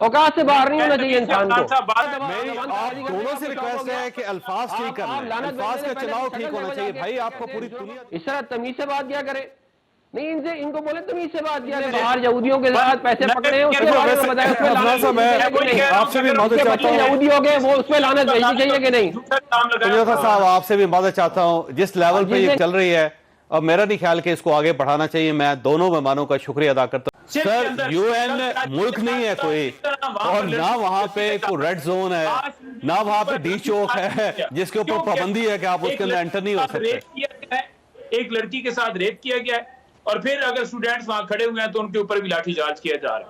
औकात से बाहर नहीं होना चाहिए इंसान को। मेरी आप दोनों से रिक्वेस्ट है कि अल्फाज ठीक करना, अल्फाज का चुनाव ठीक होना चाहिए भाई। आपको पूरी दुनिया इस तरह तमीज से बात क्या करे, नहीं इनसे इनको बोले तमीज से बात किया करें। बाहर यहूदियों के साथ पैसे पकड़े उसके बाद में बताया उसमें लानत आपसे भी मदद चाहता हूँ, यहूदी हो गए वो उसमें लानत भेजनी चाहिए कि नहीं। साहब आपसे भी मदद चाहता हूँ, जिस लेवल पे ये चल रही है अब मेरा नहीं ख्याल कि इसको आगे बढ़ाना चाहिए। मैं दोनों मेहमानों का शुक्रिया अदा करता हूँ। सर यूएन मुल्क नहीं है कोई, और ना वहां पे कोई रेड जोन है, ना वहां पे डी चौक है जिसके ऊपर पाबंदी है कि आप उसके अंदर एंटर नहीं हो सकते। एक लड़की के साथ रेप किया गया है और फिर अगर स्टूडेंट्स वहां खड़े हुए हैं तो उनके ऊपर भी लाठीचार्ज किया जा रहा है।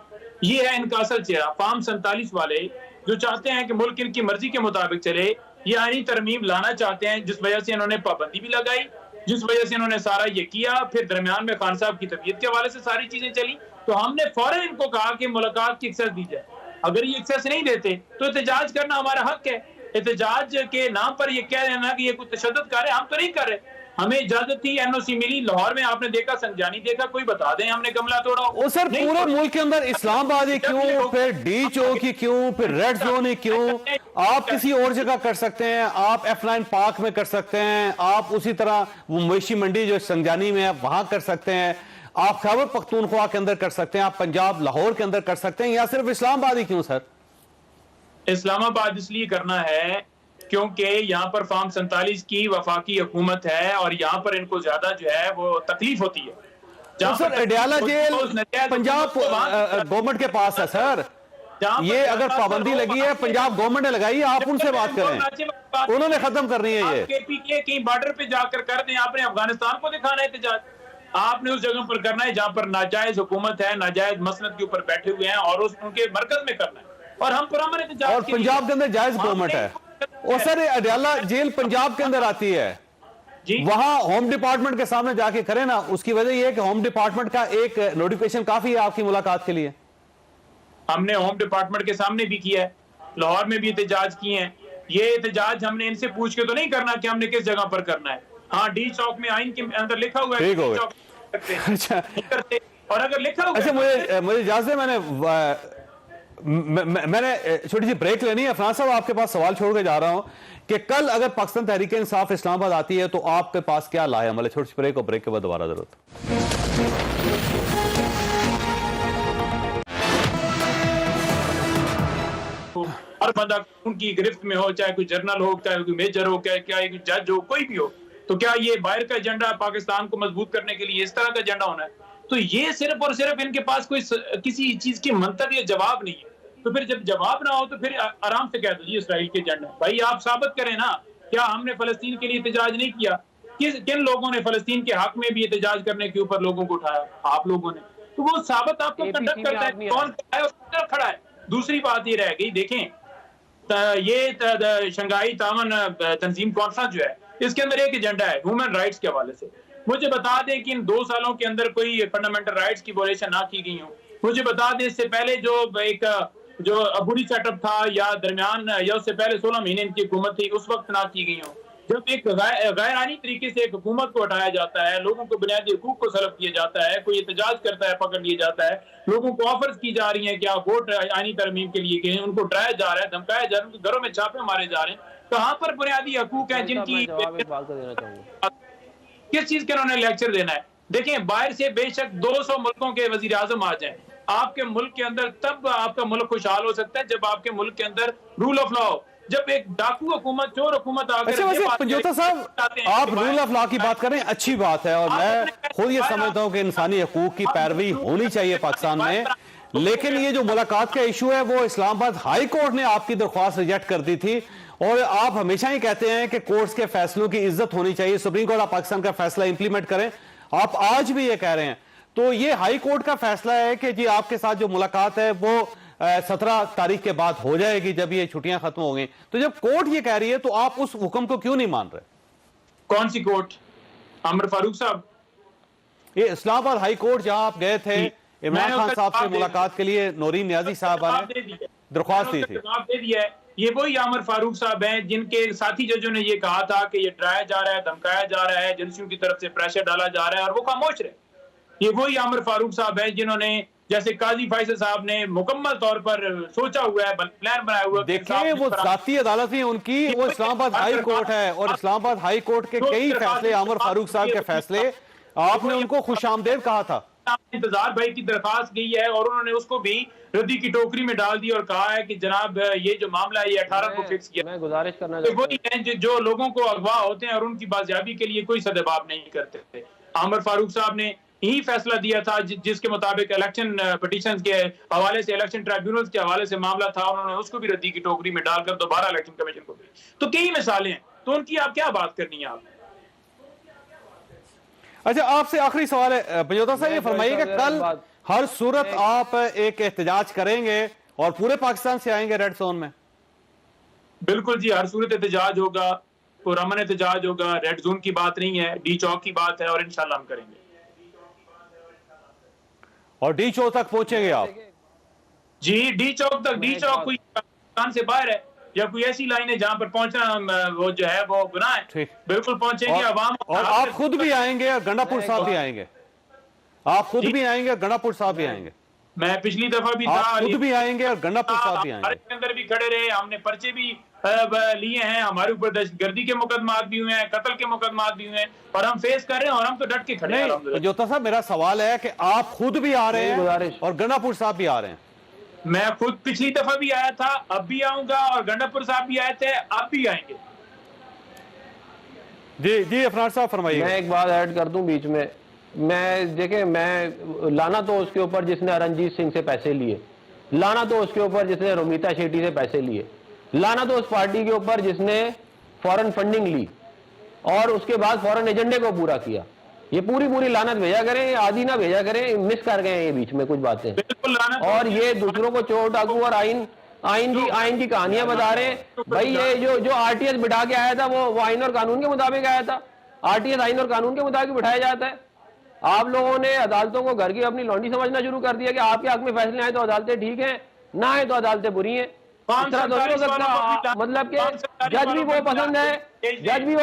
ये है इनका असल चेहरा। फार्म 47 वाले जो चाहते हैं कि मुल्क इनकी मर्जी के मुताबिक चले, ये आईनी तरमीम लाना चाहते हैं, जिस वजह से इन्होंने पाबंदी भी लगाई, जिस वजह से इन्होंने सारा ये किया। फिर दरमियान में खान साहब की तबीयत के हवाले से सारी चीजें चली, तो हमने फौरन इनको कहा कि मुलाकात की एक्सेस दी जाए। अगर ये एक्सेस नहीं देते तो एहतजाज करना हमारा हक है। एहतजाज के नाम पर ये कह देना कि ये कोई तशद्दुद कर रहे, हम तो नहीं कर रहे। हमें इजाजत थी, एनओसी मिली। लाहौर में आपने देखा, संजानी देखा, कोई बता दें हमने गमला तोड़ा। वो सर पूरे मुल्क के अंदर इस्लामाबाद ही क्यों, फिर डी चौक ही क्यों, फिर रेड जोन ही क्यों? आप किसी और जगह कर सकते हैं, आप F9 पार्क में कर सकते हैं, आप उसी तरह वो मवेशी मंडी जो संजानी में है वहां कर सकते हैं, आप खैबर पख्तूनख्वा के अंदर कर सकते हैं, आप पंजाब लाहौर के अंदर कर सकते हैं, या सिर्फ इस्लामाबाद ही क्यों सर? इस्लामाबाद इसलिए करना है क्योंकि यहाँ पर फार्म 47 की वफाकी हुकूमत है और यहाँ पर इनको ज्यादा जो है वो तकलीफ होती है। तो sir Adiala jail Punjab government के पास है सर, ये अगर पाबंदी लगी है पंजाब गवर्नमेंट ने लगाई है, आप उनसे बात करें, उन्होंने खत्म करनी है। ये केपीके कहीं बॉर्डर पे जाकर कर दें, आपने अफगानिस्तान को दिखाना है एहतजाज, आपने उस जगह पर करना है जहां पर नाजायज हुकूमत है, नाजायज मसनद के ऊपर बैठे हुए हैं, और उनके मरकज में करना है। और हम पुरअमन एहतजाज, और पंजाब के अंदर जायज गवर्नमेंट है। और सर अडयाला जेल पंजाब के अंदर आती है, वहां होम डिपार्टमेंट के सामने जाके करें ना। उसकी वजह यह है कि होम डिपार्टमेंट का एक नोटिफिकेशन काफी है आपकी मुलाकात के लिए। हमने होम डिपार्टमेंट के सामने भी किया है, लाहौर में भी एहतजाज किए हैं। ये एहतजाज हमने इनसे पूछ के तो नहीं करना कि हमने किस जगह पर करना है। हाँ, डी चौक में आइन के अंदर लिखा हुआ है, अच्छा। और अगर लिखा हुआ अच्छा, मुझे इजाजत है, मैंने छोटी सी ब्रेक लेनी है। अफनान साहब आपके पास सवाल छोड़ के जा रहा हूं कि कल अगर पाकिस्तान तहरीक इंसाफ इस्लामाबाद आती है तो आपके पास क्या लाएमल है? छोटी सी ब्रेक, और ब्रेक के बाद दोबारा जरूरत। हर बंदा उनकी गिरफ्त में हो, चाहे कोई जर्नल हो, चाहे कोई मेजर हो, क्या कोई जज हो, कोई भी हो, तो क्या ये बाहर का एजेंडा पाकिस्तान को मजबूत करने के लिए इस तरह का एजेंडा होना है? तो ये सिर्फ और सिर्फ इनके पास कोई किसी चीज की मंतक या जवाब नहीं है। तो फिर जब जवाब ना हो तो फिर आराम से कह दो जी इसराइल के एजेंडा। भाई आप साबित करें ना, क्या हमने फलस्तीन के लिए एहतजाज नहीं किया? किन लोगों ने फलस्तीन के हक में भी एहतजाज करने के ऊपर लोगों को उठाया? आप लोगों ने। तो वो साबित आपको कंडक्ट करता है कौन खड़ा है। दूसरी बात ये रह गई, देखें ये शंघाई तामन तंजीम कॉन्फ्रेंस जो है, इसके अंदर एक एजेंडा है ह्यूमन राइट्स के हवाले से। मुझे बता दें कि इन 2 सालों के अंदर कोई फंडामेंटल राइट्स की वोलेशन ना की गई हो। मुझे बता दें इससे पहले जो अबूरी सेटअप था या दरमियान या उससे पहले 16 महीने इनकी हुकूमत थी, उस वक्त ना की गई हो। जब एक गैरानी तरीके से एक हुकूमत को हटाया जाता है, लोगों को बुनियादी हुकूक को सलब किया जाता है, कोई एहतजाज करता है पकड़ लिया जाता है, लोगों को ऑफर्स की जा रही है कि आप वोट आईनी तरमीम के लिए गए, उनको डराया जा रहा है, धमकाया जा रहा है, उनके घरों में छापे मारे जा रहे हैं। कहां पर बुनियादी हकूक है जिनकी किस चीज के उन्होंने लेक्चर देना है? देखें, बाहर से बेशक 200 मुल्कों के वजीर आजम आ जाए, आपके मुल्क के अंदर तब आपका मुल्क खुशहाल हो सकता है जब आपके मुल्क के अंदर रूल ऑफ लॉ हो। जब एक डाकू हुकूमत, चोर हुकूमत आकर पंजोता साहब आप रूल ऑफ लॉ की बात करें, अच्छी बात है, और मैं खुद ये समझता हूं कि इंसानी हकूक की पैरवी होनी चाहिए पाकिस्तान में। लेकिन ये जो मुलाकात का इशू है वो इस्लामाबाद हाई कोर्ट ने आपकी दरख्वास्त रिजेक्ट कर दी थी, और आप हमेशा ही कहते हैं कि कोर्ट्स के फैसलों की इज्जत होनी चाहिए, सुप्रीम कोर्ट ऑफ पाकिस्तान का फैसला इंप्लीमेंट करें। आप आज भी ये कह रहे हैं, तो ये हाई कोर्ट का फैसला है कि जी आपके साथ जो मुलाकात है वो 17 तारीख के बाद हो जाएगी जब ये छुट्टियां खत्म हो गई। तो जब कोर्ट ये कह रही है तो आप उस हुक्म को क्यों नहीं मान रहे? कौन सी कोर्ट? आमिर फारूक साहब, ये इस्लामाबाद हाई कोर्ट जहां आप गए थे इमरान खान साहब से मुलाकात के लिए, नौरीन नियाजी साहब ने दरख्वास्त दी थी। जवाब दे दिया है। ये वही आमिर फारूक साहब हैं जिनके साथी जजों ने ये कहा था कि ये डराया जा रहा है, धमकाया जा रहा है, एजेंसियों की तरफ से प्रेशर डाला जा रहा है, और वो खामोश रहे। ये वही आमिर फारूक साहब हैं जिन्होंने जैसे काजी फैसल साहब ने मुकम्मल तौर पर सोचा हुआ है, प्लान बनाया हुआ है। देखिए वो जाती अदालत ही उनकी, वो इस्लामाबाद हाई कोर्ट है और इस्लामाबाद हाई कोर्ट के कई फैसले, आमिर फारूक साहब के फैसले, आपने उनको खुशामदेद कहा था। इंतजार भाई की दरखास्त गई है और उन्होंने उसको भी रद्दी की टोकरी में डाल दी और कहा है कि जनाब ये जो मामला है ये 18 को फिक्स किया। मैं गुजारिश करना तो वही है जो लोगों को अगवा होते हैं और उनकी बाजियाबी के लिए कोई सदबाब नहीं करते थे। आमिर फारूक साहब ने यही फैसला दिया था जिसके मुताबिक इलेक्शन पिटीशन के हवाले से, इलेक्शन ट्राइब्यूनल के हवाले से मामला था, उन्होंने उसको भी रद्दी की टोकरी में डालकर दोबारा इलेक्शन कमीशन को दी। तो कई मिसालें हैं, तो उनकी आप क्या बात करनी है आप। अच्छा, आपसे आखिरी सवाल है बजोदा साहब, ये फरमाइए कि कल हर सूरत आप एक एहतजाज करेंगे और पूरे पाकिस्तान से आएंगे रेड जोन में? बिल्कुल जी, हर सूरत एहतजाज होगा, पुरअमन एहतजाज होगा, रेड जोन की बात नहीं है, डी चौक की बात है और इंशाल्लाह हम करेंगे। और डी चौक तक पहुंचेंगे आप? जी, डी चौक तक। डी चौक कोई पाकिस्तान से बाहर है या कोई ऐसी लाइन है जहां पर पहुंचना वो जो है वो गुनाह है? बिल्कुल पहुंचेंगे। अवाम और आप खुद भी आएंगे और गंडापुर साहब भी आएंगे? आप खुद भी आएंगे और गंडापुर साहब भी आएंगे? मैं पिछली दफा भी था, खुद भी आएंगे और गंडापुर साहब भी आएंगे? के अंदर भी खड़े रहे, हमने पर्चे भी लिए हैं, हमारे ऊपर दहशतगर्दी के मुकदमात भी हुए हैं, कत्ल के मुकदमात भी हुए हैं और हम फेस कर रहे हैं और हम तो डट के खड़े हैं। जोता साहब, मेरा सवाल है कि आप खुद भी आ रहे हैं और गंडापुर साहब भी आ रहे हैं? मैं खुद पिछली दफा भी आया था, अब भी आऊंगा और गंडापुर साहब भी आए थे, अब भी आएंगे। जी जी, अफनान साहब फरमाइए। मैं एक बात ऐड कर दूं बीच में। मैं लाना तो उसके ऊपर जिसने रणजीत सिंह से पैसे लिए, लाना तो उसके ऊपर जिसने रोमिता शेट्टी से पैसे लिए, लाना तो उस पार्टी के ऊपर जिसने फॉरेन फंडिंग ली और उसके बाद फॉरेन एजेंडे को पूरा किया। ये पूरी लानत भेजा करें, आदि ना भेजा करें, मिस कर गए ये बीच में कुछ बातें। और ये दूसरों को चोर डाकू और आइन की कहानियां बता रहे हैं। भाई ये जो आरटीएस बिठा के आया था वो आइन और कानून के मुताबिक आया था। आरटीएस आइन और कानून के मुताबिक बिठाया जाता है। आप लोगों ने अदालतों को घर की अपनी लौंडी समझना शुरू कर दिया कि आपके हक में फैसले आए तो अदालतें ठीक हैं, ना आए तो अदालतें बुरी हैं। इस तरह तो हो सकता, मतलब कि जज भी वो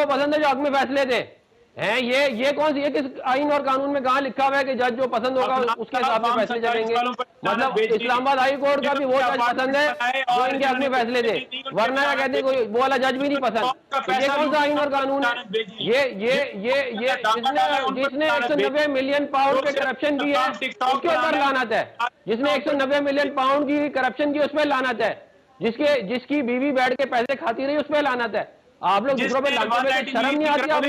पसंद है जो हक में फैसले थे हैं। ये कौन सी, ये किस आइन और कानून में कहां लिखा हुआ है कि जज जो पसंद होगा उसके हिसाब से फैसले चलेंगे? मतलब इस्लामाबाद हाई कोर्ट का भी वो जज पसंद है जो इनके हक में फैसले थे, वरना क्या कहते कोई वो वाला जज भी नहीं पसंद। तो ये कौन सा आइन और कानून है? ये जिसने 190 मिलियन पाउंड के करप्शन की है उसके ऊपर लानत है। जिसने 190 मिलियन पाउंड की करप्शन की उस पर लानत है। जिसकी बीवी बैठ के पैसे खाती रही उस पर लानत है। आप लोग दूसरों पे लगते हुए शर्म नहीं आती? आप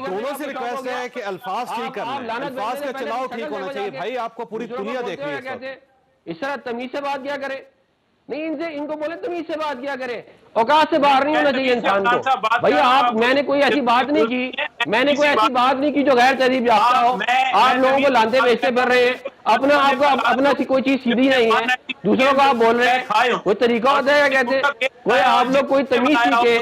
दोनों से रिक्वेस्ट है कि अल्फाज ठीक करना, अल्फाज का चुनाव ठीक होना चाहिए। भाई आपको पूरी दुनिया देख रही है, इस तरह तमीज से बात क्या करे? नहीं, इनको बोले तमीज से बात क्या करे? औकात से बाहर नहीं होना चाहिए इंसान को। भैया आप, मैंने कोई ऐसी बात नहीं की जो गैर तहजीब याफ्ता हो। आप लोगों को लांते बेचते फिर रहे हैं, अपना कोई चीज सीधी नहीं है, दूसरों को आप बोल रहे हैं। कोई तरीका होता है क्या कहते? कोई आप लोग कोई तमीज सीखे,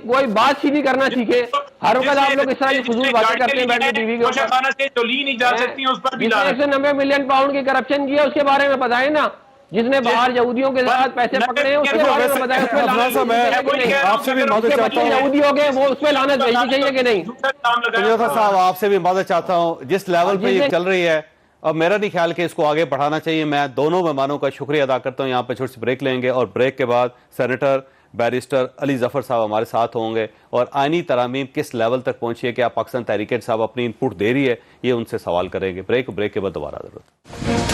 कोई बात सीधी करना सीखे। हर वक्त आप लोग इस तरह की फजूल बातें करते हैं बैठ के टीवी के ऊपर। 190 मिलियन पाउंड की करप्शन की है उसके बारे में बताएं ना। जिसने बाहर यहूदियों के साथ पैसे पकड़े हैं उसके बारे में बताएं। आपसे भी मदद चाहता हूं, यहूदी हो गए वो उस पर लानत भेजनी चाहिए कि नहीं? साहब आपसे भी मदद चाहता हूं, जिस लेवल पे ये चल रही है अब मेरा नहीं ख्याल कि इसको आगे बढ़ाना चाहिए। मैं दोनों मेहमानों का शुक्रिया अदा करता हूं। यहाँ पे छोटी सी ब्रेक लेंगे और ब्रेक के बाद सेनेटर बैरिस्टर अली जफर साहब हमारे साथ होंगे और आईनी तरामीम किस लेवल तक पहुंची है, क्या पाकिस्तान तहरीक साहब अपनी इनपुट दे रही है, ये उनसे सवाल करेंगे। ब्रेक के बाद दोबारा जरूरत।